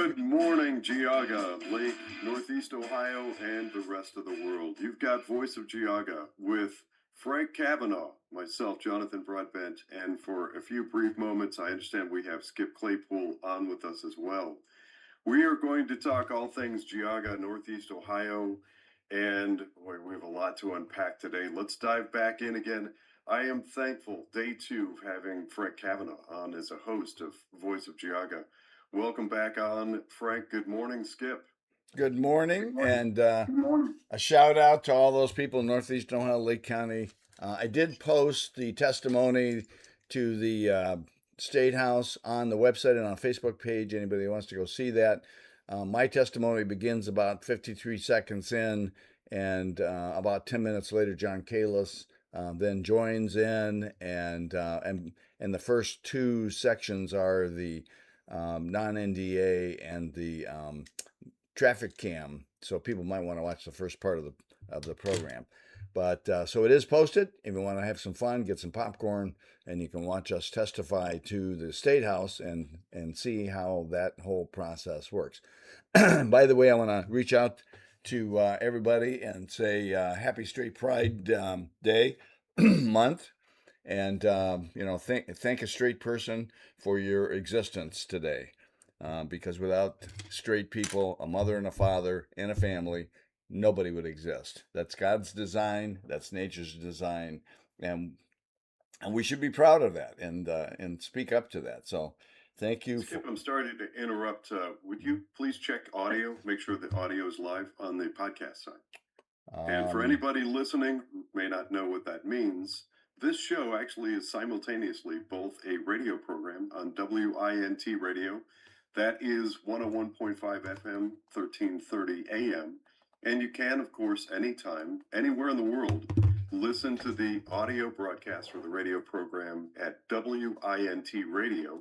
Good morning, Geauga, Lake, Northeast Ohio, and the rest of the world. You've got Voice of Geauga with Frank Kavanaugh, myself, Jonathan Broadbent, and for a few brief moments, I understand we have Skip Claypool on with us as well. We are going to talk all things Geauga, Northeast Ohio, and boy, we have a lot to unpack today. Let's dive back in again. I am thankful, day two, of having Frank Kavanaugh on as a host of Voice of Geauga. Welcome back on, Frank. Good morning, Skip. Good morning, and Good morning. a shout out to all those people in Northeast Ohio, Lake County. I did post the testimony to the State House on the website and on Facebook page. Anybody who wants to go see that. My testimony begins about 53 seconds in, and about 10 minutes later, John Kalis then joins in, and the first two sections are the non-NDA and the traffic cam, so people might want to watch the first part of the program. But so it is posted. If you want to have some fun, get some popcorn, and you can watch us testify to the State House and see how that whole process works. By the way, I want to reach out to everybody and say Happy Straight Pride Day month, and thank a straight person for your existence today. Because without straight people, a mother and a father and a family, nobody would exist. That's God's design. That's nature's design, and we should be proud of that and speak up to that. So, thank you. Skip, I'm sorry to interrupt. Would you please check audio? Make sure the audio is live on the podcast side. And for anybody listening who may not know what that means, this show actually is simultaneously both a radio program on WINT radio, that is 101.5 FM, 1330 AM, and you can, of course, anytime, anywhere in the world, listen to the audio broadcast for the radio program at wintradio.com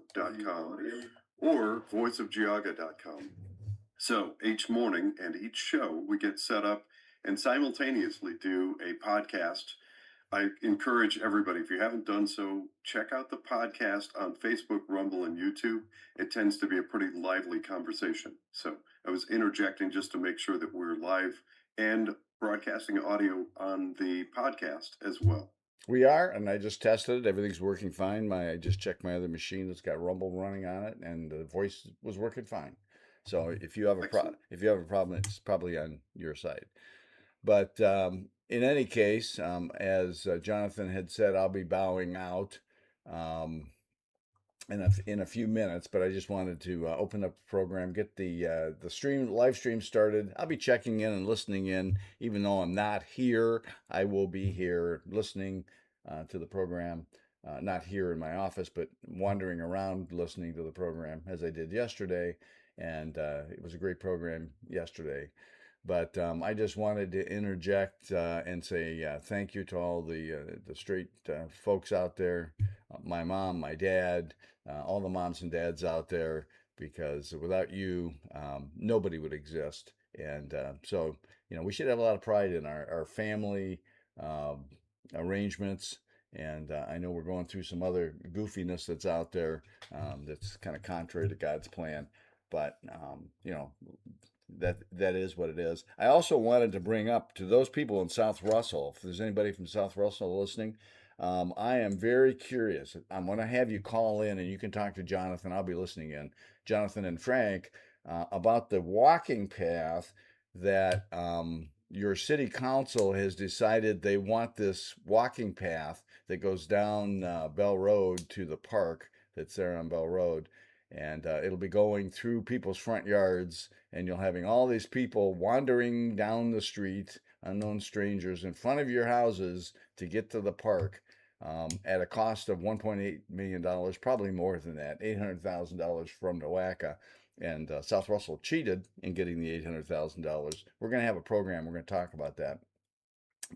or voiceofgeauga.com. So each morning and each show, we get set up and simultaneously do a podcast. I encourage everybody, if you haven't done so, check out the podcast on Facebook, Rumble, and YouTube. It tends to be a pretty lively conversation. So I was interjecting just to make sure that we're live and broadcasting audio on the podcast as well. We are, and I just tested it. Everything's working fine. I just checked my other machine that's got Rumble running on it, and the voice was working fine. So if you have a problem, it's probably on your side. But in any case, as Jonathan had said, I'll be bowing out in a few minutes. But I just wanted to open up the program, get the live stream started. I'll be checking in and listening in, even though I'm not here. I will be here listening to the program. Not here in my office, but wandering around listening to the program as I did yesterday. And it was a great program yesterday. But I just wanted to interject and say thank you to all the straight folks out there, my mom, my dad, all the moms and dads out there, because without you, nobody would exist. And so, we should have a lot of pride in our family arrangements. And I know we're going through some other goofiness that's out there that's kind of contrary to God's plan. But, that is what it is. I also wanted to bring up to those people in South Russell, if there's anybody from South Russell listening, I am very curious. I'm going to have you call in and you can talk to Jonathan. I'll be listening in, Jonathan and Frank, about the walking path that your city council has decided they want this walking path that goes down Bell Road to the park that's there on Bell Road. And it'll be going through people's front yards, and you'll having all these people wandering down the street, unknown strangers, in front of your houses to get to the park at a cost of $1.8 million, probably more than that, $800,000 from NOACA. And South Russell cheated in getting the $800,000. We're going to have a program. We're going to talk about that.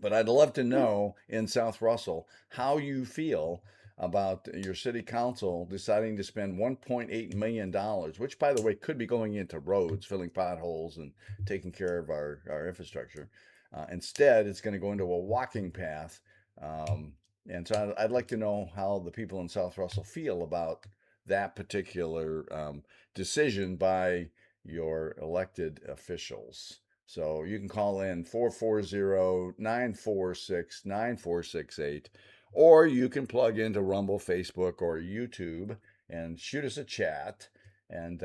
But I'd love to know in South Russell how you feel about your city council deciding to spend $1.8 million, which, by the way, could be going into roads, filling potholes and taking care of our infrastructure. Instead, it's going to go into a walking path. And so I'd like to know how the people in South Russell feel about that particular decision by your elected officials. So you can call in 440-946-9468, or you can plug into Rumble, Facebook, or YouTube and shoot us a chat. And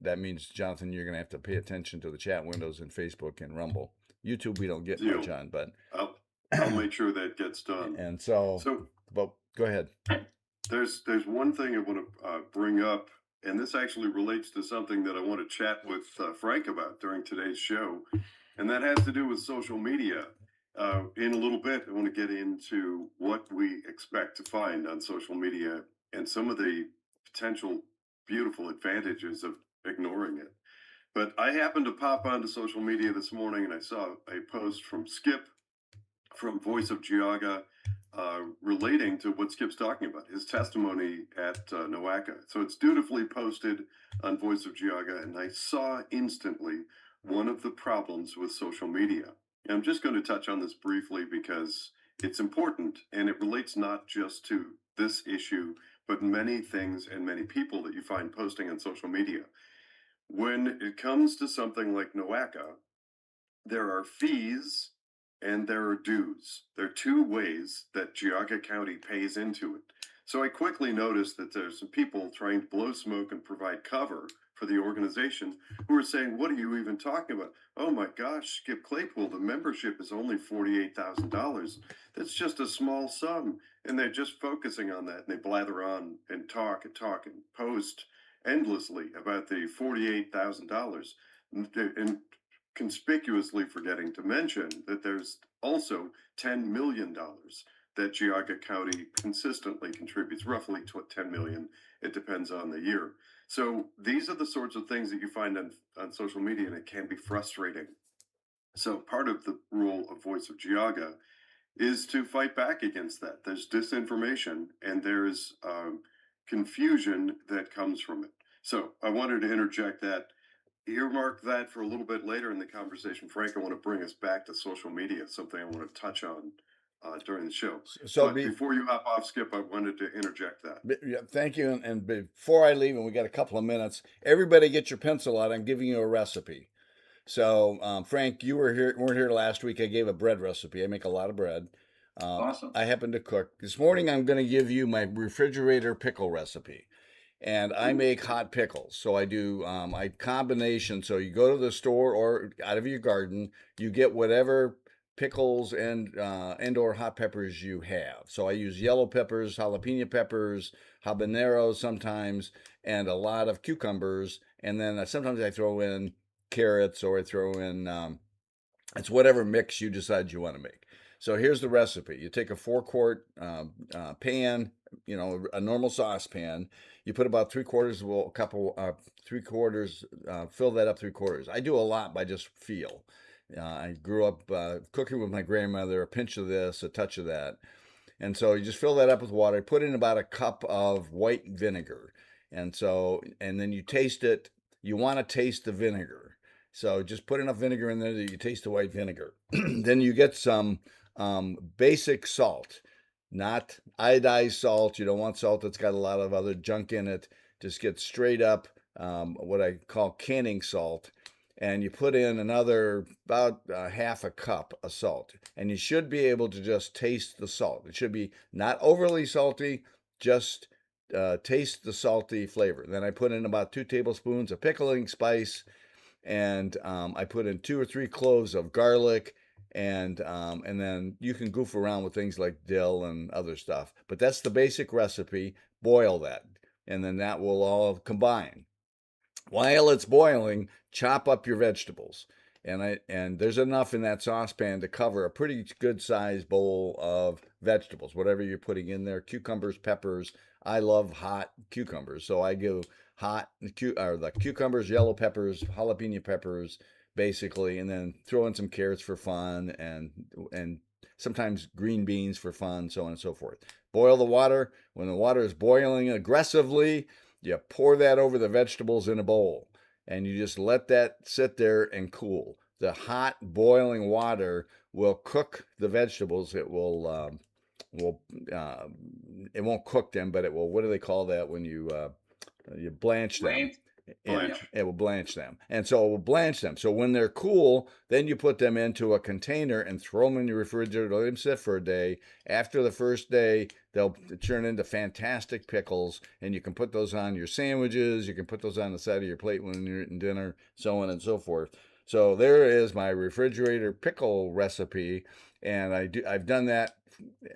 that means, Jonathan, you're going to have to pay attention to the chat windows in Facebook and Rumble. YouTube, we don't get Deal. much on, but I'll make sure that gets done. and so, So but go ahead. there's one thing I want to bring up, and this actually relates to something that I want to chat with Frank about during today's show, and that has to do with social media. In a little bit, I want to get into what we expect to find on social media and some of the potential beautiful advantages of ignoring it. But I happened to pop onto social media this morning and I saw a post from Skip from Voice of Geauga relating to what Skip's talking about, his testimony at NOACA. So it's dutifully posted on Voice of Geauga, and I saw instantly one of the problems with social media. And I'm just going to touch on this briefly because it's important and it relates not just to this issue, but many things and many people that you find posting on social media. When it comes to something like NOACA, there are fees and there are dues. There are two ways that Geauga County pays into it. So I quickly noticed that there's some people trying to blow smoke and provide cover for the organization who are saying, what are you even talking about? Oh my gosh, Skip Claypool, the membership is only $48,000. That's just a small sum. And they're just focusing on that. And they blather on and talk and post endlessly about the $48,000. And conspicuously forgetting to mention that there's also $10 million that Geauga County consistently contributes, roughly $10 million. It depends on the year. So these are the sorts of things that you find on social media, and it can be frustrating. So part of the role of Voice of Geauga is to fight back against that. There's disinformation and there's confusion that comes from it. So I wanted to interject that, earmark that for a little bit later in the conversation. Frank, I want to bring us back to social media, something I want to touch on during the show. So but before you hop off, Skip, I wanted to interject that. Yeah, thank you. And before I leave, and we got a couple of minutes, everybody get your pencil out. I'm giving you a recipe. So, Frank, you weren't here last week. I gave a bread recipe. I make a lot of bread. Awesome. I happen to cook. This morning, I'm going to give you my refrigerator pickle recipe. And I make hot pickles. So I do I combination. So you go to the store or out of your garden, you get whatever pickles and or hot peppers you have. So I use yellow peppers, jalapeno peppers, habaneros sometimes, and a lot of cucumbers. And then sometimes I throw in carrots or I throw in it's whatever mix you decide you want to make. So here's the recipe. You take a 4-quart pan, a normal saucepan. You put about 3/4 of a cup of 3/4, fill that up 3/4. I do a lot by just feel. I grew up cooking with my grandmother, a pinch of this, a touch of that. And so you just fill that up with water, put in about a cup of white vinegar. And then you taste it. You want to taste the vinegar. So just put enough vinegar in there that you taste the white vinegar. Then you get some basic salt, not iodized salt. You don't want salt that's got a lot of other junk in it. Just get straight up what I call canning salt. And you put in another about half a cup of salt. And you should be able to just taste the salt. It should be not overly salty, just taste the salty flavor. Then I put in about 2 tablespoons of pickling spice, and I put in 2 or 3 cloves of garlic, and then you can goof around with things like dill and other stuff. But that's the basic recipe. Boil that, and then that will all combine. While it's boiling, chop up your vegetables. And there's enough in that saucepan to cover a pretty good sized bowl of vegetables, whatever you're putting in there. Cucumbers, peppers. I love hot cucumbers, so I go the cucumbers, yellow peppers, jalapeno peppers, basically, and then throw in some carrots for fun, and sometimes green beans for fun, so on and so forth. Boil the water. When the water is boiling aggressively, you pour that over the vegetables in a bowl, and you just let that sit there and cool. The hot boiling water will cook the vegetables. It won't cook them, but it will. What do they call that when you blanch them? Blanch. It will blanch them. And so it will blanch them. So when they're cool, then you put them into a container and throw them in your refrigerator, let them sit for a day. After the first day, they'll turn into fantastic pickles, and you can put those on your sandwiches. You can put those on the side of your plate when you're eating dinner, so on and so forth. So there is my refrigerator pickle recipe, and I've done that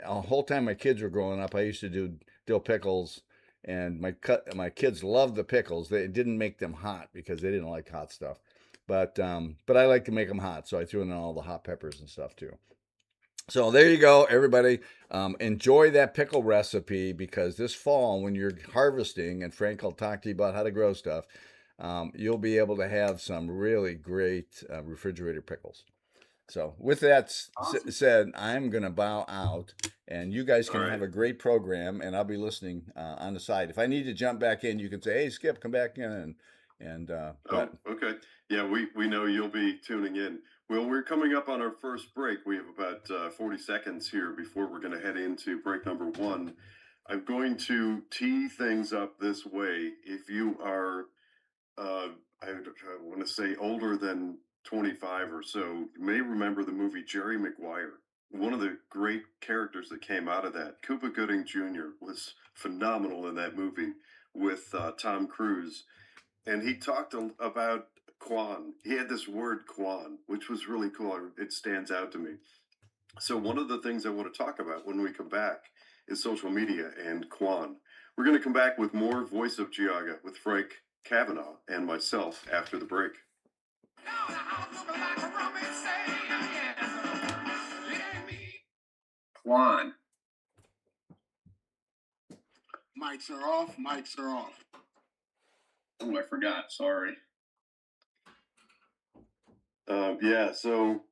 a whole time my kids were growing up. I used to do dill pickles, and my kids loved the pickles. They didn't make them hot because they didn't like hot stuff, but I like to make them hot, so I threw in all the hot peppers and stuff too. So there you go, everybody. Enjoy that pickle recipe, because this fall, when you're harvesting, and Frank will talk to you about how to grow stuff, you'll be able to have some really great refrigerator pickles. So with that Awesome. said, I'm going to bow out, and you guys can All right. have a great program, and I'll be listening on the side. If I need to jump back in, you can say, "Hey, Skip, come back in," but Okay. Yeah, we know you'll be tuning in. Well, we're coming up on our first break. We have about 40 seconds here before we're going to head into break number one. I'm going to tee things up this way. If you are, I want to say, older than 25 or so, you may remember the movie Jerry Maguire. One of the great characters that came out of that, Cuba Gooding Jr., was phenomenal in that movie with Tom Cruise. And he talked about Quan. He had this word Quan, which was really cool. It stands out to me. So one of the things I want to talk about when we come back is social media and Quan. We're going to come back with more Voice of Geauga with Frank Kavanaugh and myself after the break. Quan. Mics are off. Mics are off. Oh, I forgot. Sorry. Yeah, so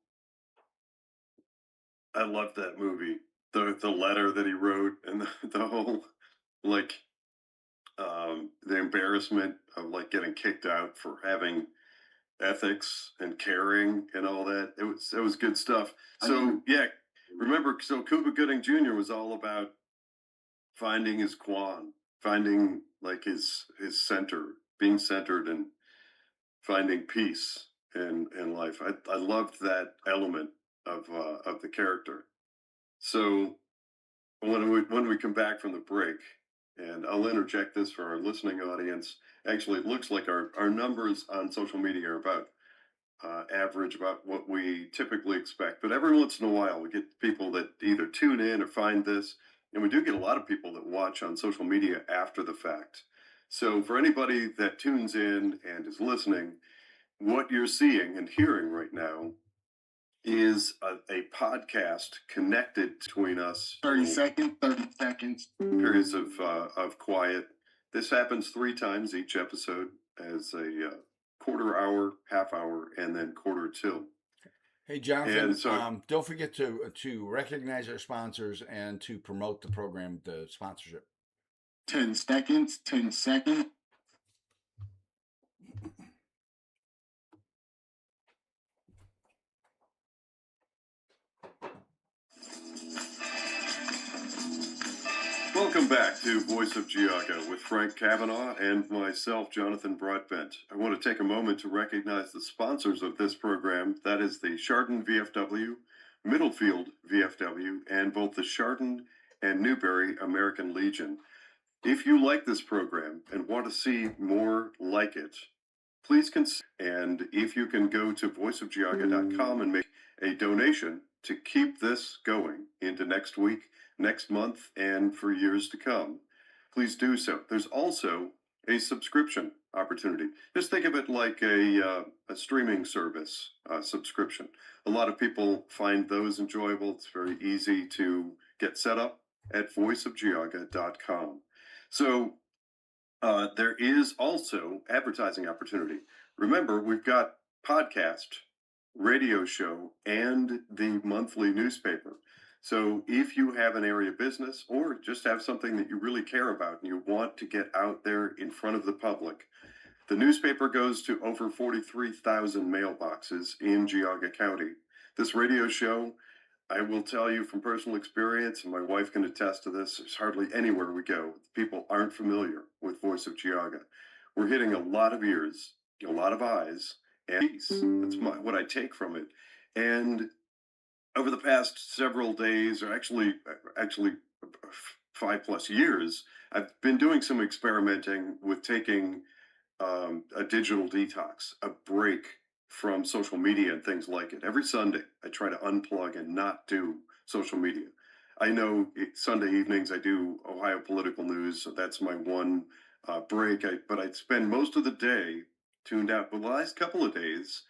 I loved that movie. The letter that he wrote, and the whole, like, the embarrassment of, like, getting kicked out for having ethics and caring and all that. It was good stuff. So yeah, remember, so Cuba Gooding Jr. was all about finding his Quan, finding like his center, being centered, and finding peace in life. I loved that element of the character. So when we come back from the break, and I'll interject this for our listening audience. Actually, it looks like our numbers on social media are about average, about what we typically expect. But every once in a while, we get people that either tune in or find this. And we do get a lot of people that watch on social media after the fact. So for anybody that tunes in and is listening, what you're seeing and hearing right now is a podcast connected between us. 30 seconds, 30 seconds. Periods of quiet. This happens 3 times each episode, as a quarter hour, half hour, and then quarter till. hey, Jonathan, And so, don't forget to recognize our sponsors and to promote the program, the sponsorship. 10 seconds, 10 seconds. welcome back to Voice of Geauga with Frank Kavanaugh and myself, Jonathan Broadbent. I want to take a moment to recognize the sponsors of this program. That is the Chardon VFW, Middlefield VFW, and both the Chardon and Newberry American Legion. If you like this program and want to see more like it, please consider. And if you can go to voiceofgeauga.com and make a donation to keep this going into next week, next month, and for years to come, please do so. There's also a subscription opportunity. Just think of it like a streaming service subscription. A lot of people find those enjoyable. It's very easy to get set up at voiceofgeauga.com. So there is also advertising opportunity. Remember, we've got podcast, radio show, and the monthly newspaper. So if you have an area business or just have something that you really care about and you want to get out there in front of the public, the newspaper goes to over 43,000 mailboxes in Geauga County. This radio show, I will tell you from personal experience, and my wife can attest to this, there's hardly anywhere we go, people aren't familiar with Voice of Geauga. we're hitting a lot of ears, a lot of eyes, and peace. That's what I take from it. And over the past several days, or actually 5 plus years, I've been doing some experimenting with taking a digital detox, a break from social media and things like it. Every Sunday, I try to unplug and not do social media. I know Sunday evenings I do Ohio political news, so that's my one break. But I spend most of the day tuned out. But the last couple of days,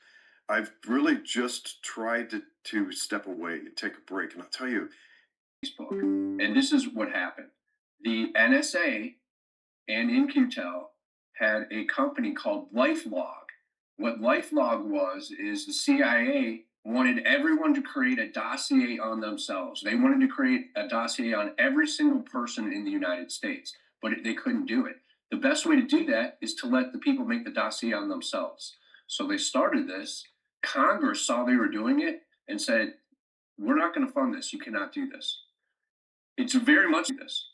I've really just tried to step away and take a break. And I'll tell you, Facebook. And this is what happened. The NSA and In-Q-Tel had a company called LifeLog. What LifeLog was is the CIA wanted everyone to create a dossier on themselves. They wanted to create a dossier on every single person in the United States, but they couldn't do it. The best way to do that is to let the people make the dossier on themselves. So they started this. Congress saw they were doing it and said, we're not going to fund this. You cannot do this. It's very much this.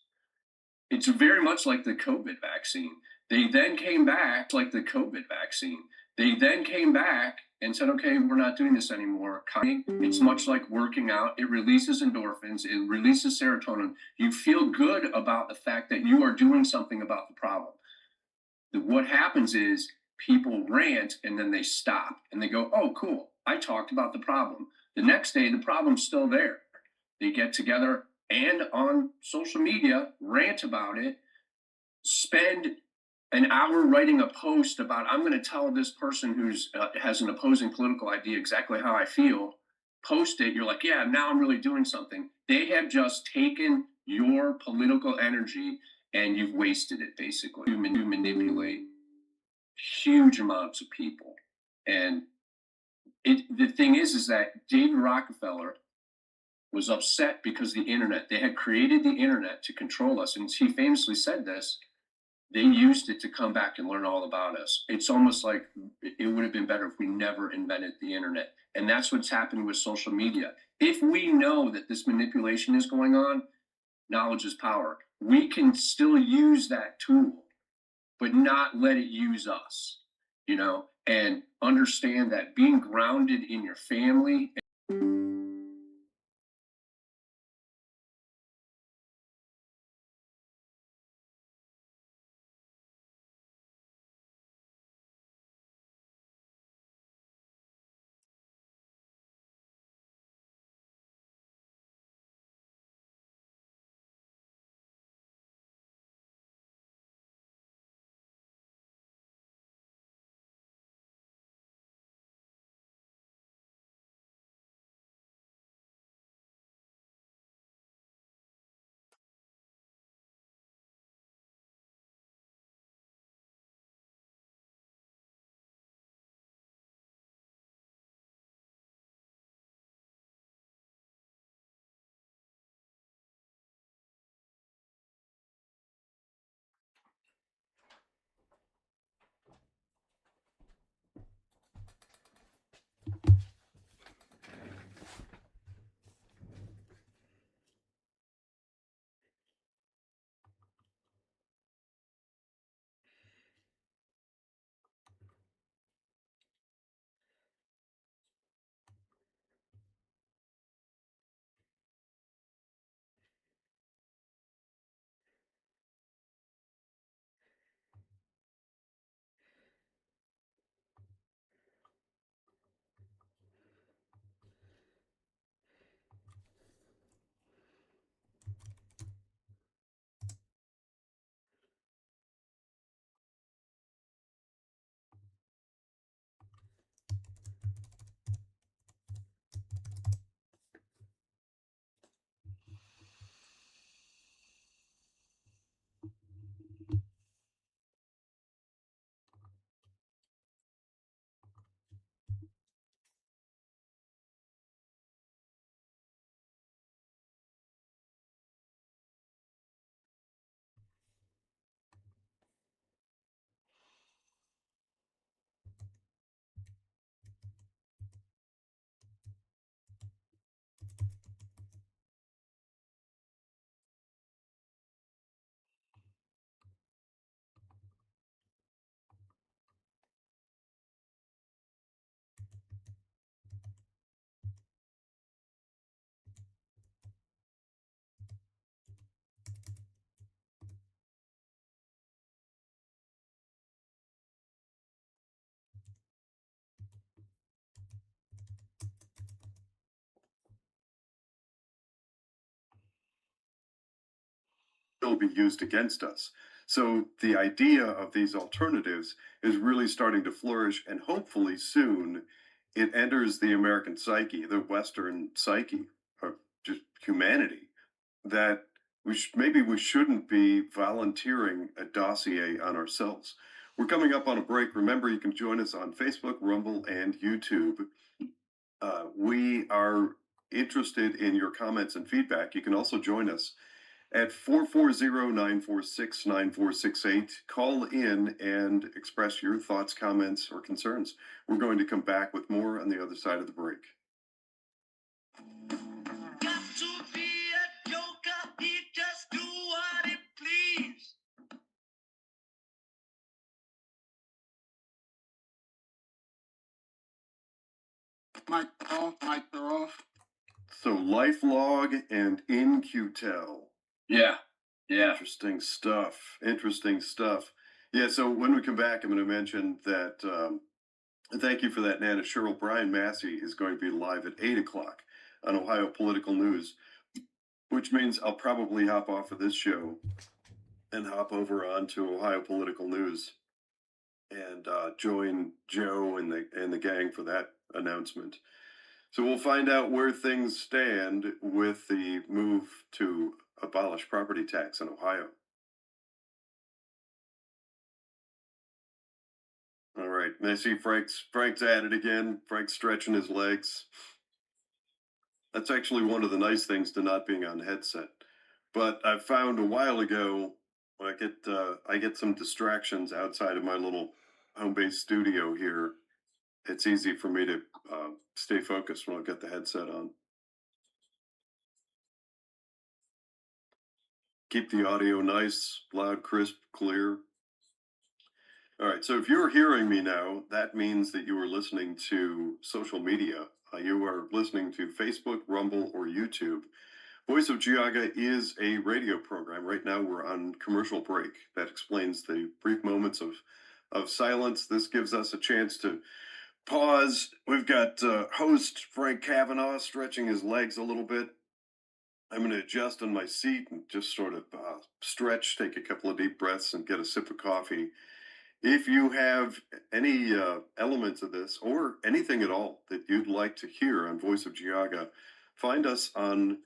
It's very much like the COVID vaccine. They then came back like the COVID vaccine. They then came back and said, okay, we're not doing this anymore. It's much like working out. It releases endorphins. It releases serotonin. You feel good about the fact that you are doing something about the problem. What happens is people rant and then they stop and they go, oh, cool. I talked about the problem. The next day, the problem's still there. They get together and on social media, rant about it, spend an hour writing a post about, I'm going to tell this person who's has an opposing political idea exactly how I feel, post it. You're like, yeah, now I'm really doing something. They have just taken your political energy and you've wasted it, basically. You manipulate huge amounts of people. And the thing is that David Rockefeller was upset because the internet, they had created the internet to control us. And he famously said this, they used it to come back and learn all about us. It's almost like it would have been better if we never invented the internet. And that's what's happened with social media. If we know that this manipulation is going on, knowledge is power. We can still use that tool, but not let it use us, and understand that being grounded in your family still be used against us. So the idea of these alternatives is really starting to flourish, and hopefully soon it enters the American psyche, the Western psyche, or just humanity, that maybe we shouldn't be volunteering a dossier on ourselves. We're coming up on a break. Remember, you can join us on Facebook, Rumble, and YouTube. We are interested in your comments and feedback. You can also join us at 440-946-9468. Call in and express your thoughts, comments, or concerns. We're going to come back with more on the other side of the break. Got to be a joker, he just do what he please. Mic off, mic off. So LifeLog and InQtel. Yeah. Interesting stuff. Yeah, so when we come back, I'm going to mention that thank you for that, Nana Cheryl. Brian Massey is going to be live at 8 o'clock on Ohio Political News, which means I'll probably hop off of this show and hop over onto Ohio Political News and join Joe and the gang for that announcement. So we'll find out where things stand with the move to abolish property tax in Ohio. All right, and I see Frank's at it again. Frank's stretching his legs. That's actually one of the nice things to not being on headset. But I found a while ago when I get some distractions outside of my little home-based studio here. It's easy for me to stay focused when I get the headset on. Keep the audio nice, loud, crisp, clear. All right, so if you're hearing me now, that means that you are listening to social media. You are listening to Facebook, Rumble, or YouTube. Voice of Geauga is a radio program. Right now we're on commercial break. That explains the brief moments of silence. This gives us a chance to pause. We've got host Frank Kavanaugh stretching his legs a little bit. I'm going to adjust on my seat and just sort of stretch, take a couple of deep breaths, and get a sip of coffee. If you have any elements of this or anything at all that you'd like to hear on Voice of Geauga, find us on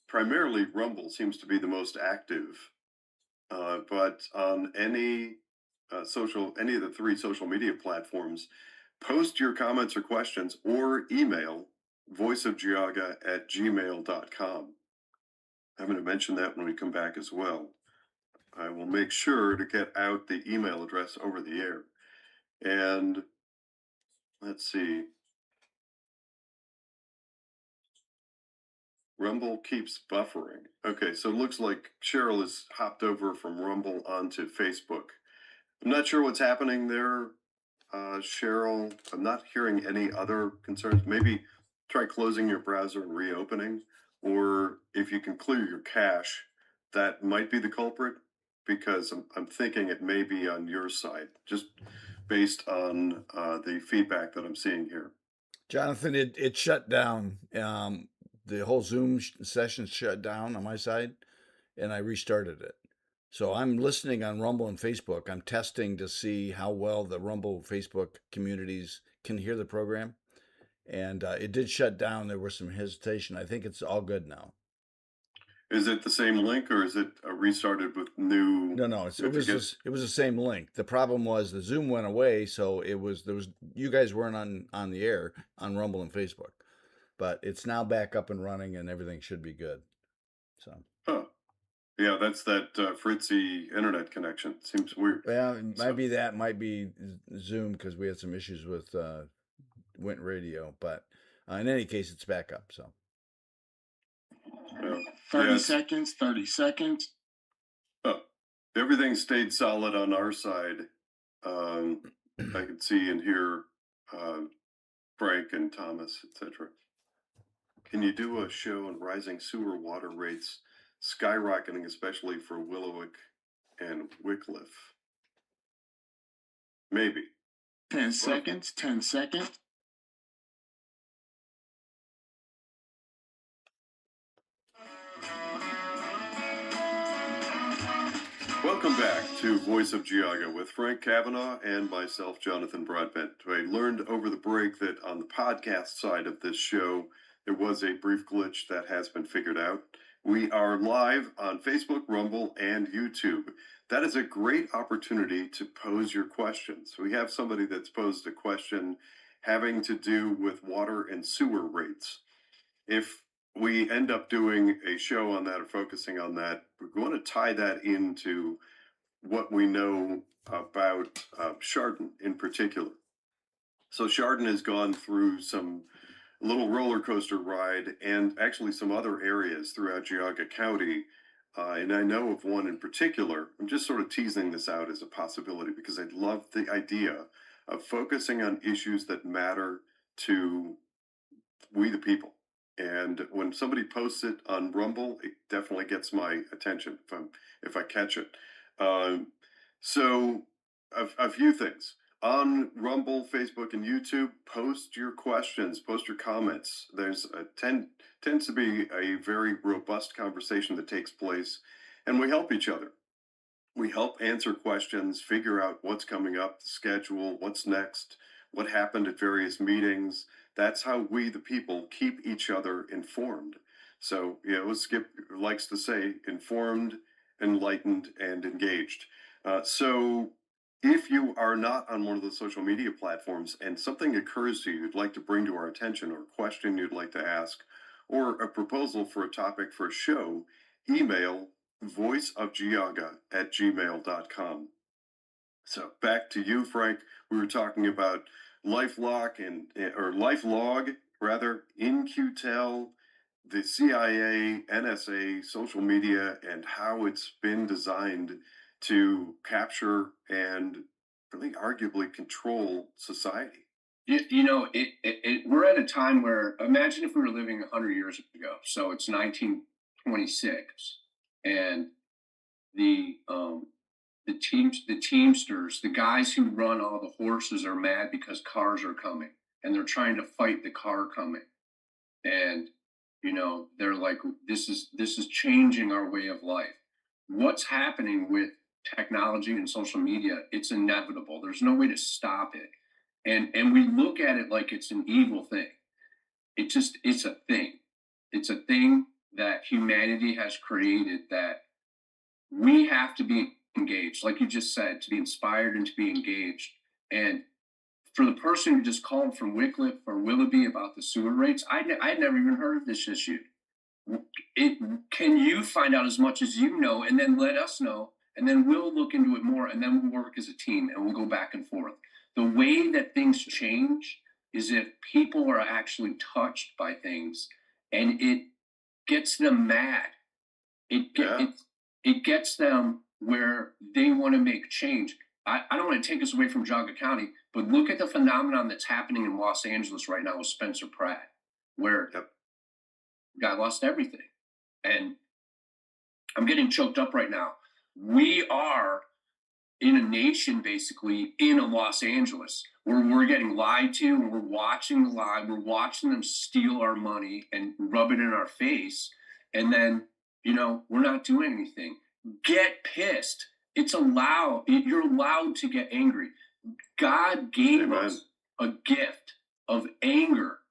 primarily Rumble, seems to be the most active, but on any of the three social media platforms, post your comments or questions or email voiceofgeauga@gmail.com. I'm going to mention that when we come back as well. I will make sure to get out the email address over the air. And let's see. Rumble keeps buffering. Okay, so it looks like Cheryl has hopped over from Rumble onto Facebook. I'm not sure what's happening there, Cheryl. I'm not hearing any other concerns. Maybe try closing your browser and reopening, or if you can clear your cache, that might be the culprit, because I'm thinking it may be on your side, just based on the feedback that I'm seeing here. Jonathan, it shut down. The whole Zoom session shut down on my side, and I restarted it. So I'm listening on Rumble and Facebook. I'm testing to see how well the Rumble Facebook communities can hear the program. And it did shut down. There was some hesitation. I think it's all good now. Is it the same link, or is it restarted with new? No. It was the same link. The problem was the Zoom went away, so you guys weren't on the air on Rumble and Facebook, but it's now back up and running, and everything should be good. So. Huh. Yeah, that's that fritzy internet connection. Seems weird. Well, it might be that, might be Zoom, because we had some issues with Wint Radio, but in any case, it's back up. So. 30 seconds. Oh, everything stayed solid on our side. I could see and hear Frank and Thomas, etc. Can you do a show on rising sewer water rates skyrocketing, especially for Willowick and Wycliffe? Maybe. 10 seconds. Welcome back to Voice of Geauga with Frank Kavanaugh and myself, Jonathan Broadbent. I learned over the break that on the podcast side of this show, there was a brief glitch that has been figured out. We are live on Facebook, Rumble, and YouTube. That is a great opportunity to pose your questions. We have somebody that's posed a question having to do with water and sewer rates. If we end up doing a show on that or focusing on that, we're going to tie that into what we know about Chardon in particular. So Chardon has gone through some little roller coaster ride and actually some other areas throughout Geauga County. And I know of one in particular. I'm just sort of teasing this out as a possibility because I love the idea of focusing on issues that matter to we the people. And when somebody posts it on Rumble, it definitely gets my attention if I catch it. Um, so a few things on Rumble, Facebook, and YouTube. Post your questions, post your comments. There's tends to be a very robust conversation that takes place, and we help each other. We help answer questions, figure out what's coming up, the schedule, what's next, what happened at various meetings. That's how we, the people, keep each other informed. So, as Skip likes to say, informed, enlightened, and engaged. So, if you are not on one of the social media platforms and something occurs to you you'd like to bring to our attention, or a question you'd like to ask, or a proposal for a topic for a show, email voiceofgeauga@gmail.com. So back to you, Frank. We were talking about LifeLog rather, InQtel, the CIA, NSA, social media, and how it's been designed to capture and really arguably control society. We're at a time where, imagine if we were living 100 years ago. So it's 1926, and the teamsters, the guys who run all the horses, are mad because cars are coming, and they're trying to fight the car coming. And they're like, this is changing our way of life. What's happening with technology and social media? It's inevitable. There's no way to stop it. And we look at it like it's an evil thing. It's a thing. It's a thing that humanity has created, that we have to be engaged, like you just said, to be inspired and to be engaged. And for the person who just called from Wycliffe or Willoughby about the sewer rates, I'd never even heard of this issue. Can you find out as much as you know, and then let us know, and then we'll look into it more, and then we'll work as a team, and we'll go back and forth. The way that things change is if people are actually touched by things, and it gets them mad. It gets them where they want to make change. I don't want to take us away from Geauga County, but look at the phenomenon that's happening in Los Angeles right now with Spencer Pratt, where guy lost everything. And I'm getting choked up right now. We are in a nation, basically, in a Los Angeles, where we're getting lied to, and we're watching the lie. We're watching them steal our money and rub it in our face. And then, we're not doing anything. Get pissed. It's allowed. You're allowed to get angry. God gave us a gift of anger.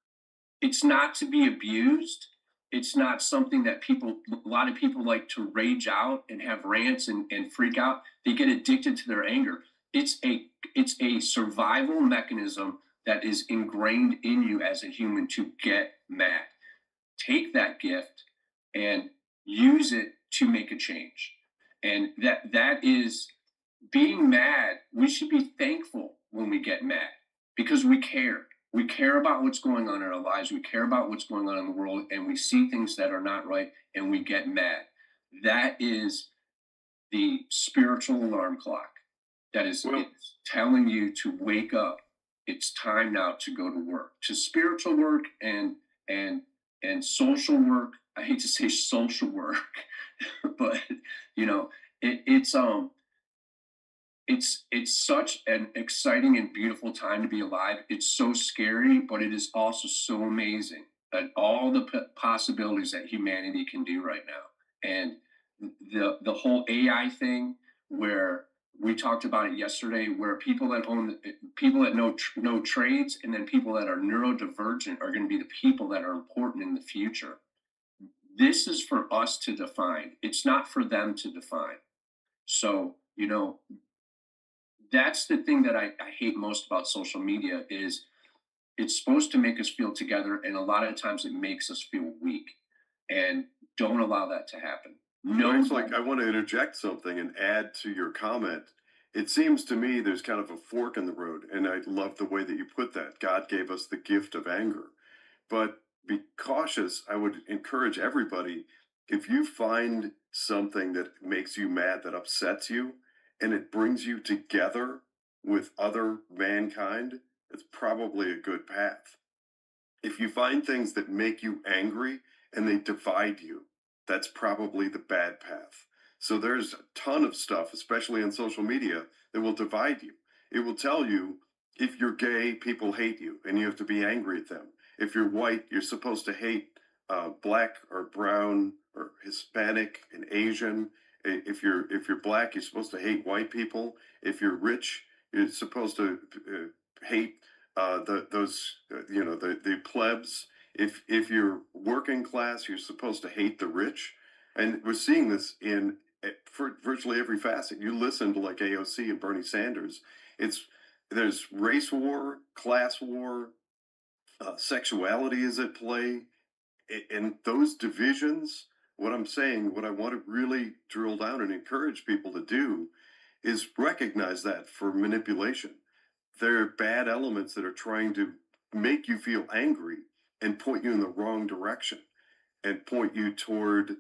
It's not to be abused. It's not something that a lot of people like to rage out and have rants and freak out. They get addicted to their anger. It's a survival mechanism that is ingrained in you as a human to get mad. Take that gift and use it to make a change. And that is being mad. We should be thankful when we get mad, because we care. We care about what's going on in our lives. We care about what's going on in the world, and we see things that are not right, and we get mad. That is the spiritual alarm clock. That is it's telling you to wake up. It's time now to go to work, to spiritual work and social work. I hate to say social work, but it's such an exciting and beautiful time to be alive. It's so scary, but it is also so amazing at all the possibilities that humanity can do right now. And the whole AI thing, where we talked about it yesterday, where people that know trades, and then people that are neurodivergent are going to be the people that are important in the future. This is for us to define. It's not for them to define. So, that's the thing that I hate most about social media is it's supposed to make us feel together, and a lot of times it makes us feel weak. And don't allow that to happen. No, I want to interject something and add to your comment. It seems to me there's kind of a fork in the road, and I love the way that you put that. God gave us the gift of anger. But be cautious. I would encourage everybody, if you find something that makes you mad, that upsets you, and it brings you together with other mankind, it's probably a good path. If you find things that make you angry and they divide you, that's probably the bad path. So there's a ton of stuff, especially on social media, that will divide you. It will tell you if you're gay, people hate you and you have to be angry at them. If you're white, you're supposed to hate black or brown or Hispanic and Asian. If you're black, you're supposed to hate white people. If you're rich, you're supposed to hate the plebs. If you're working class, you're supposed to hate the rich, and we're seeing this in for virtually every facet. You listen to like AOC and Bernie Sanders. There's race war, class war, sexuality is at play, and those divisions. What I'm saying, what I want to really drill down and encourage people to do is recognize that for manipulation. There are bad elements that are trying to make you feel angry and point you in the wrong direction and point you toward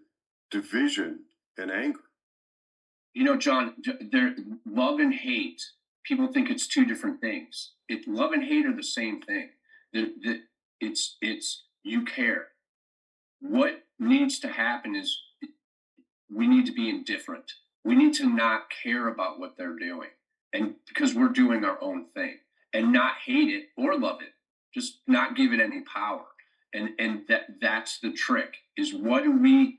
division and anger. John, love and hate, people think it's two different things. Love and hate are the same thing. It's you care. What needs to happen is we need to be indifferent. We need to not care about what they're doing, and because we're doing our own thing, and not hate it or love it, just not give it any power. And that's the trick, is what do we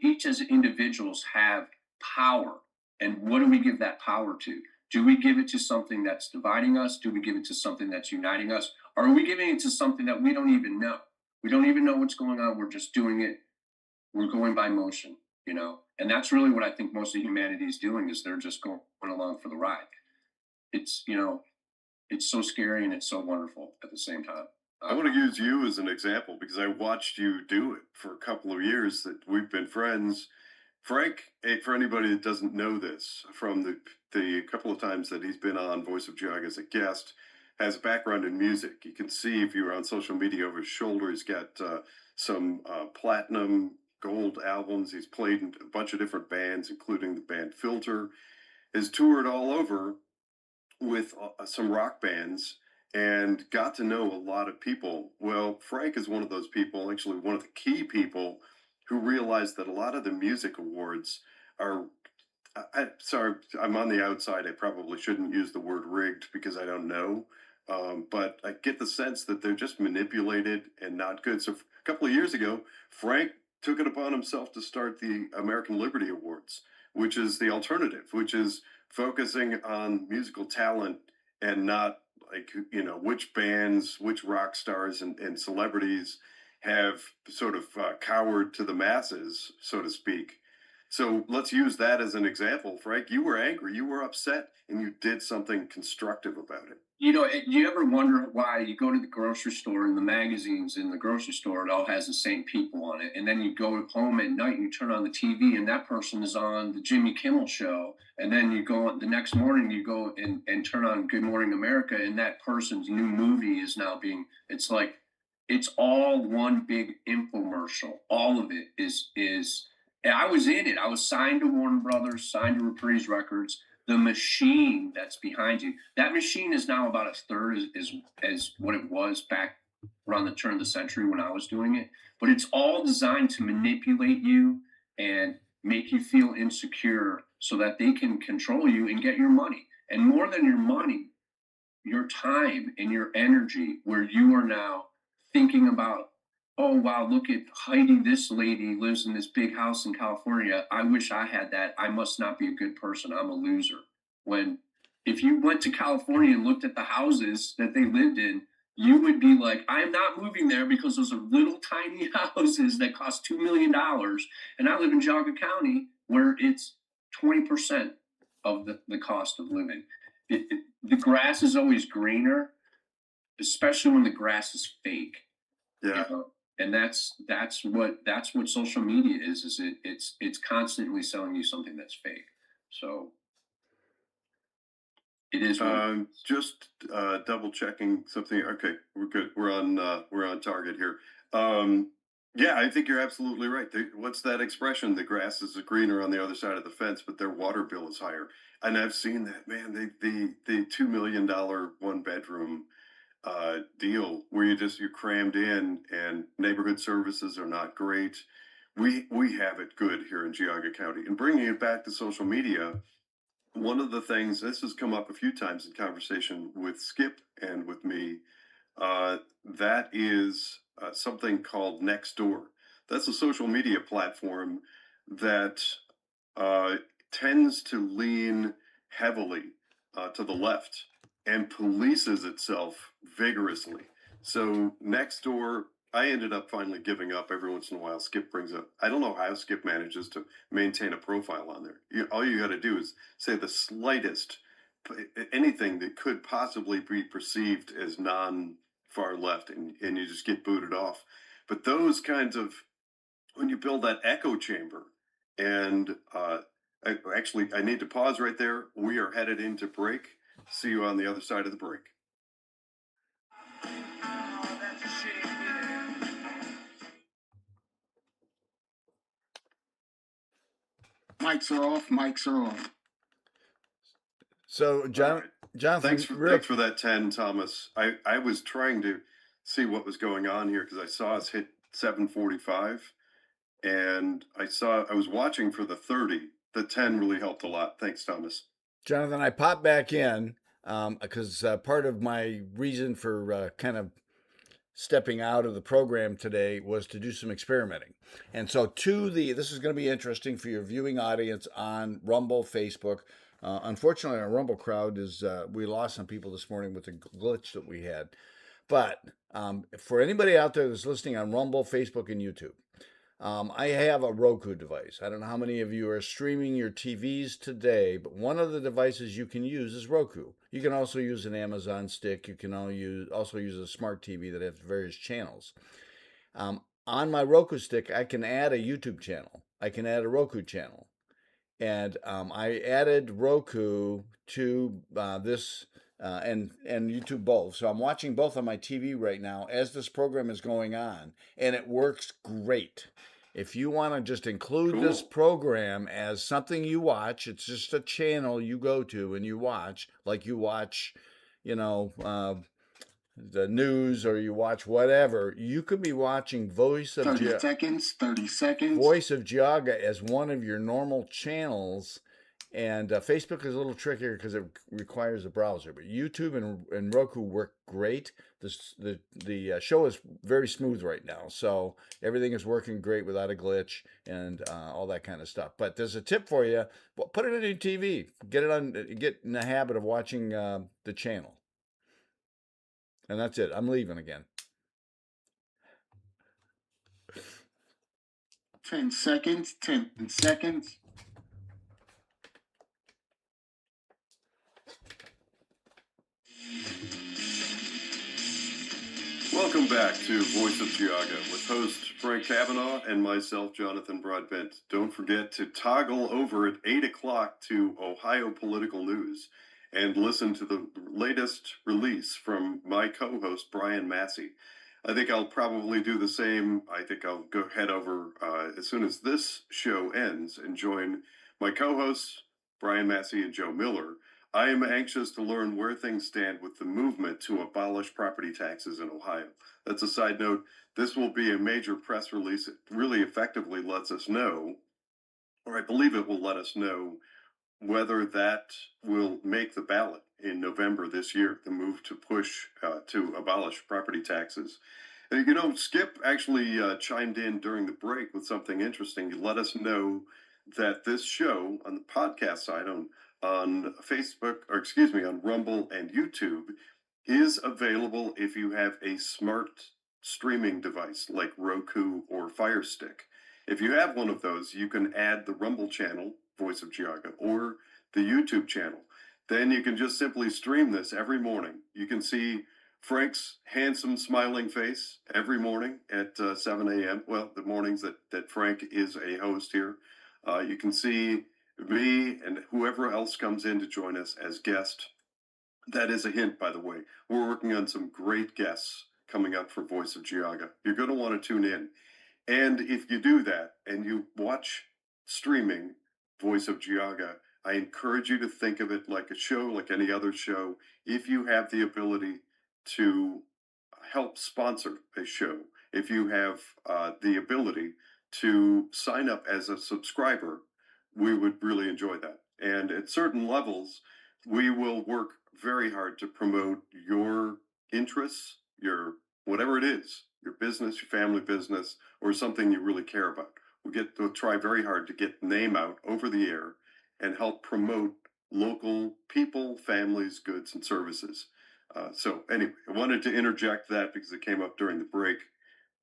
each as individuals have power, and what do we give that power to? Do we give it to something that's dividing us? Do we give it to something that's uniting us? Or are we giving it to something that we don't even know? We don't even know what's going on. We're just doing it. We're going by motion, and that's really what I think most of humanity is doing, is they're just going along for the ride. It's it's so scary and it's so wonderful at the same time. I want to use you as an example because I watched you do it for a couple of years that we've been friends. Frank, for anybody that doesn't know this, from the couple of times that he's been on Voice of Geauga as a guest, has a background in music. You can see if you're on social media over his shoulder, he's got some platinum gold albums. He's played in a bunch of different bands, including the band Filter. Has toured all over with some rock bands and got to know a lot of people. Well, Frank is one of those people, actually one of the key people, who realized that a lot of the music awards are, sorry, I'm on the outside. I probably shouldn't use the word rigged because I don't know. But I get the sense that they're just manipulated and not good. So a couple of years ago, Frank took it upon himself to start the American Liberty Awards, which is the alternative, which is focusing on musical talent and not like, which bands, which rock stars and celebrities have sort of cowered to the masses, so to speak. So let's use that as an example. Frank, you were angry, you were upset, and you did something constructive about it. You ever wonder why you go to the grocery store and the magazines in the grocery store, it all has the same people on it. And then you go home at night and you turn on the TV and that person is on the Jimmy Kimmel show. And then you go the next morning, you go and turn on Good Morning America, and that person's new movie is now it's like, it's all one big infomercial. All of it is, and I was in it. I was signed to Warner Brothers, signed to Reprise Records. The machine that's behind you, that machine is now about a third as what it was back around the turn of the century when I was doing it. But it's all designed to manipulate you and make you feel insecure so that they can control you and get your money. And more than your money, your time and your energy, where you are now thinking about oh wow, look at Heidi, this lady lives in this big house in California. I wish I had that. I must not be a good person. I'm a loser. When if you went to California and looked at the houses that they lived in, you would be like, I'm not moving there because those are little tiny houses that cost $2 million. And I live in Geauga County where it's 20% of the cost of living. The grass is always greener, especially when the grass is fake. Yeah. And that's what social media is it's constantly selling you something that's fake. So it is Just double checking something. Okay, we're good. We're on target here. Yeah, I think you're absolutely right. What's that expression? The grass is greener on the other side of the fence, but their water bill is higher. And I've seen that, man. The $2 million 1 bedroom deal where you're crammed in and neighborhood services are not great. We have it good here in Geauga County. And bringing it back to social media, one of the things this has come up a few times in conversation with Skip and with me, that is something called Nextdoor. That's a social media platform that uh, tends to lean heavily to the left and polices itself vigorously. So Nextdoor, I ended up finally giving up. Every once in a while, Skip brings up. I don't know how Skip manages to maintain a profile on there. All you got to do is say the slightest anything that could possibly be perceived as non far left, and you just get booted off. But those kinds of when you build that echo chamber, and I need to pause right there. We are headed into break. See you on the other side of the break. Oh, that's a shame, man. Mics are off. Mics are off. So, All right. Jonathan, Thanks for that 10, Thomas. I was trying to see what was going on here because I saw us hit 7:45, and I was watching for the 30. The 10 really helped a lot. Thanks, Thomas. Jonathan, I popped back in because part of my reason for kind of stepping out of the program today was to do some experimenting. And so this is going to be interesting for your viewing audience on Rumble, Facebook. Unfortunately, our Rumble crowd we lost some people this morning with the glitch that we had. But for anybody out there that's listening on Rumble, Facebook, and YouTube, I have a Roku device. I don't know how many of you are streaming your TVs today, but one of the devices you can use is Roku. You can also use an Amazon stick. You can also use a smart TV that has various channels. On my Roku stick, I can add a YouTube channel. I can add a Roku channel. And I added Roku to this and YouTube both. So I'm watching both on my TV right now as this program is going on, and it works great. If you want to just include this program as something you watch, it's just a channel you go to and you watch, like you watch, the news or you watch whatever. You could be watching 30 seconds. 30 seconds. Voice of Geauga as one of your normal channels. And Facebook is a little trickier because it requires a browser. But YouTube and Roku work great. The show is very smooth right now, so everything is working great without a glitch and all that kind of stuff. But there's a tip for you: put it on your TV. Get in the habit of watching the channel. And that's it. I'm leaving again. 10 seconds. 10 seconds. Welcome back to Voice of Geauga with host Frank Kavanaugh and myself, Jonathan Broadbent. Don't forget to toggle over at 8 o'clock to Ohio Political News and listen to the latest release from my co-host, Brian Massey. I think I'll probably do the same. I think I'll go head over as soon as this show ends and join my co-hosts, Brian Massey and Joe Miller. I am anxious to learn where things stand with the movement to abolish property taxes in Ohio. That's a side note. This will be a major press release. It really effectively lets us know, or I believe it will let us know, whether that will make the ballot in November this year, the move to push to abolish property taxes. Skip actually chimed in during the break with something interesting. He let us know that this show on the podcast side on Facebook, or excuse me, on Rumble and YouTube, is available if you have a smart streaming device like Roku or Fire Stick. If you have one of those, you can add the Rumble channel, Voice of Geauga, or the YouTube channel. Then you can just simply stream this every morning. You can see Frank's handsome, smiling face every morning at 7 a.m. Well, the mornings that Frank is a host here. You can see me and whoever else comes in to join us as guest. That is a hint, by the way. We're working on some great guests coming up for Voice of Geauga. You're going to want to tune in. And if you do that and you watch streaming Voice of Geauga, I encourage you to think of it like a show, like any other show. If you have the ability to help sponsor a show, if you have the ability to sign up as a subscriber, we would really enjoy that. And at certain levels, we will work very hard to promote your interests, your whatever it is, your business, your family business, or something you really care about. We'll try very hard to get the name out over the air and help promote local people, families, goods, and services. So anyway, I wanted to interject that because it came up during the break.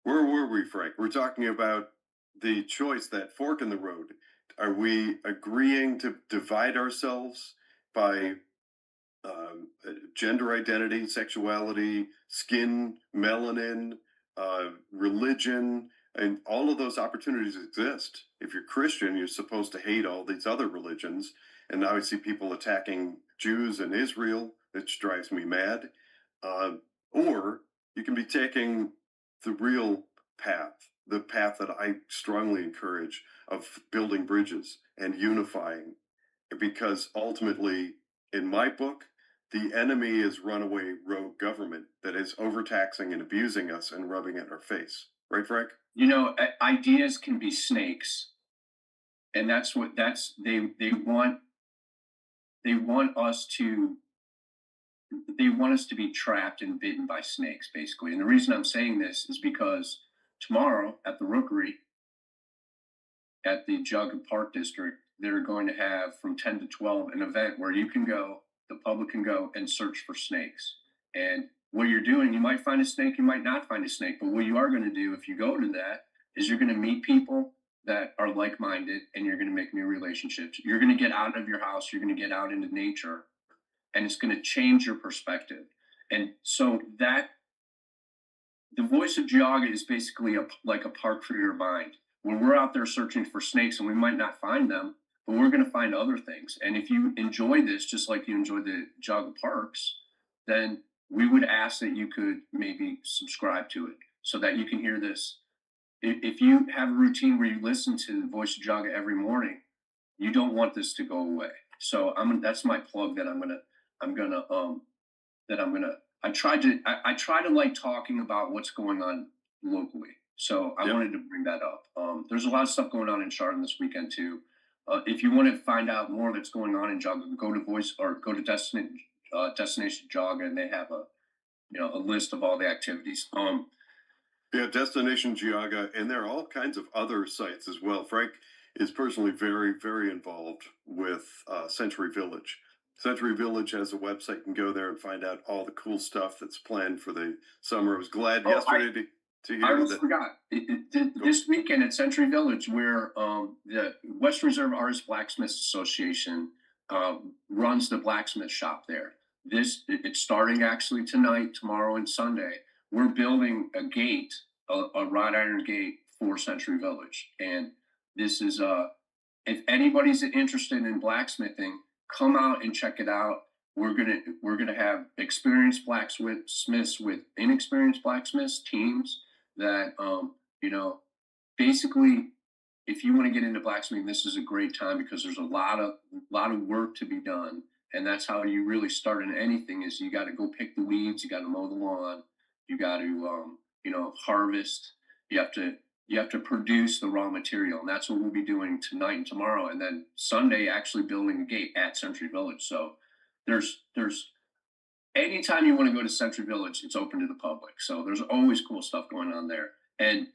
Where were we, Frank? We're talking about the choice, that fork in the road. Are we agreeing to divide ourselves by gender identity, sexuality, skin, melanin, religion, and all of those opportunities exist? If you're Christian, you're supposed to hate all these other religions. And now I see people attacking Jews in Israel, which drives me mad. Or you can be taking the real path, the path that I strongly encourage of building bridges and unifying. Because ultimately, in my book, the enemy is runaway rogue government that is overtaxing and abusing us and rubbing it in our face. Right, Frank? Ideas can be snakes, and they want us to be trapped and bitten by snakes, basically. And the reason I'm saying this is because tomorrow at the Rookery, at the Geauga Park District, they're going to have from 10 to 12 an event where the public can go and search for snakes. And what you're doing, you might find a snake, you might not find a snake, but what you are going to do if you go to that is you're going to meet people that are like-minded, and you're going to make new relationships. You're going to get out of your house, you're going to get out into nature, and it's going to change your perspective. And so the Voice of Geauga is basically like a park for your mind. When we're out there searching for snakes, and we might not find them, but we're going to find other things. And if you enjoy this, just like you enjoy the Geauga Parks, then we would ask that you could maybe subscribe to it so that you can hear this. If you have a routine where you listen to the Voice of Geauga every morning, you don't want this to go away. So that's my plug that I try to like talking about what's going on locally. So I wanted to bring that up. There's a lot of stuff going on in Chardon this weekend too. If you want to find out more that's going on in Geauga, go to Destination Geauga, and they have a list of all the activities. Yeah, Destination Geauga, and there are all kinds of other sites as well. Frank is personally very, very involved with Century Village. Century Village has a website. You can go there and find out all the cool stuff that's planned for the summer. I was glad yesterday to hear I almost that. forgot. This weekend at Century Village, where the West Reserve Artists Blacksmiths Association runs the blacksmith shop there. It's starting actually tonight, tomorrow, and Sunday. We're building a gate, a wrought iron gate for Century Village, and this is if anybody's interested in blacksmithing, come out and check it out. We're gonna have experienced blacksmiths with inexperienced blacksmiths, teams that basically, if you want to get into blacksmithing, this is a great time because there's a lot of work to be done, and that's how you really start in anything. Is you got to go pick the weeds, you got to mow the lawn, you got to harvest, you have to produce the raw material, and that's what we'll be doing tonight and tomorrow, and then Sunday actually building a gate at Century Village. So there's anytime you want to go to Century Village, it's open to the public. So there's always cool stuff going on there. And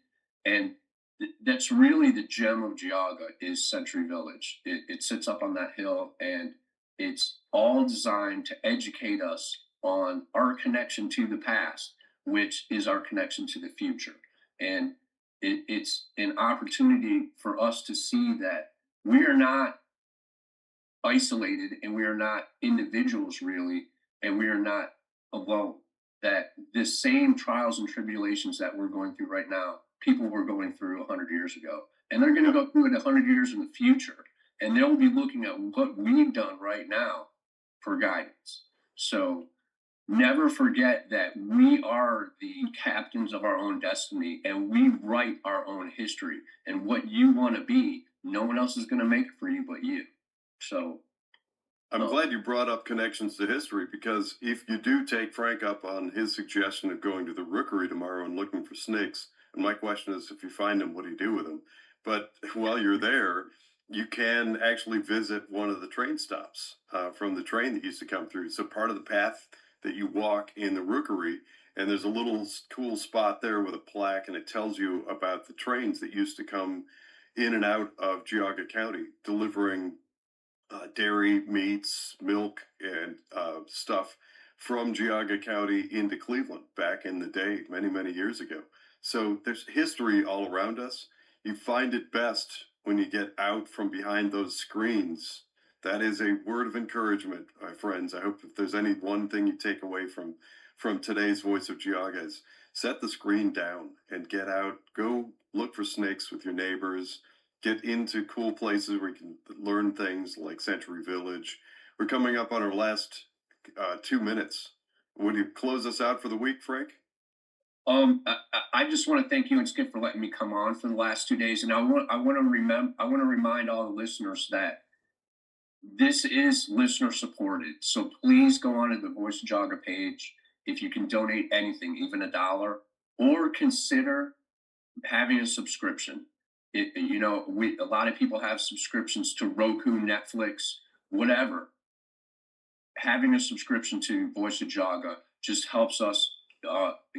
that's really the gem of Geauga is Century Village. It sits up on that hill, and it's all designed to educate us on our connection to the past, which is our connection to the future. And it's an opportunity for us to see that we are not isolated and we are not individuals really, and we are not alone. That the same trials and tribulations that we're going through right now, people were going through 100 years ago, and they're going to go through it 100 years in the future, and they'll be looking at what we've done right now for guidance. So never forget that we are the captains of our own destiny, and we write our own history. And what you want to be, no one else is going to make it for you but you. So I'm glad you brought up connections to history, because if you do take Frank up on his suggestion of going to the rookery tomorrow and looking for snakes, and my question is, if you find them, what do you do with them? But while you're there, you can actually visit one of the train stops from the train that used to come through. So part of the path that you walk in the rookery, and there's a little cool spot there with a plaque, and it tells you about the trains that used to come in and out of Geauga County delivering dairy, meats, milk, and stuff from Geauga County into Cleveland back in the day, many, many years ago. So there's history all around us. You find it best when you get out from behind those screens. That is a word of encouragement, my friends. I hope if there's any one thing you take away from today's Voice of Geauga is set the screen down and get out. Go look for snakes with your neighbors. Get into cool places where you can learn things like Century Village. We're coming up on our last 2 minutes. Would you close us out for the week, Frank? I just want to thank you and Skip for letting me come on for the last 2 days, and I want to remind all the listeners that this is listener supported. So please go on to the Voice of Geauga page if you can donate anything, even $1, or consider having a subscription. A lot of people have subscriptions to Roku, Netflix, whatever. Having a subscription to Voice of Geauga just helps us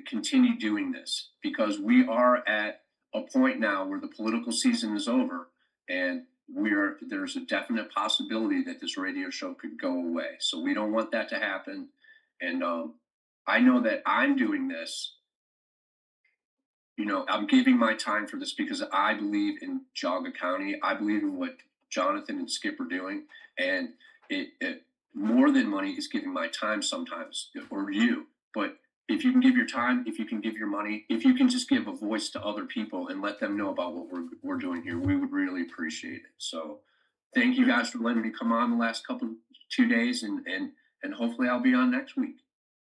continue doing this, because we are at a point now where the political season is over, and there's a definite possibility that this radio show could go away. So we don't want that to happen. And I know that I'm doing this. I'm giving my time for this because I believe in Geauga County. I believe in what Jonathan and Skip are doing, and it more than money is giving my time sometimes, or you. But if you can give your time, if you can give your money, if you can just give a voice to other people and let them know about what we're doing here, we would really appreciate it. So, thank you guys for letting me come on the last 2 days, and hopefully I'll be on next week.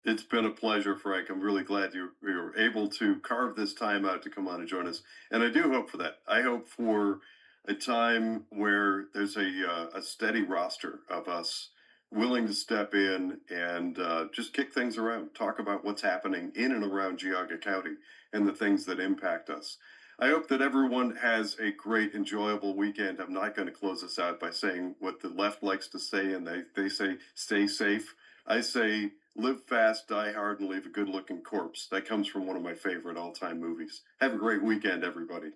It's been a pleasure, Frank. I'm really glad you were able to carve this time out to come on and join us. And I do hope for that. I hope for a time where there's a steady roster of us willing to step in and just kick things around, talk about what's happening in and around Geauga County and the things that impact us. I hope that everyone has a great, enjoyable weekend. I'm not going to close this out by saying what the left likes to say, and they say, stay safe. I say, live fast, die hard, and leave a good looking corpse. That comes from one of my favorite all time movies. Have a great weekend, everybody.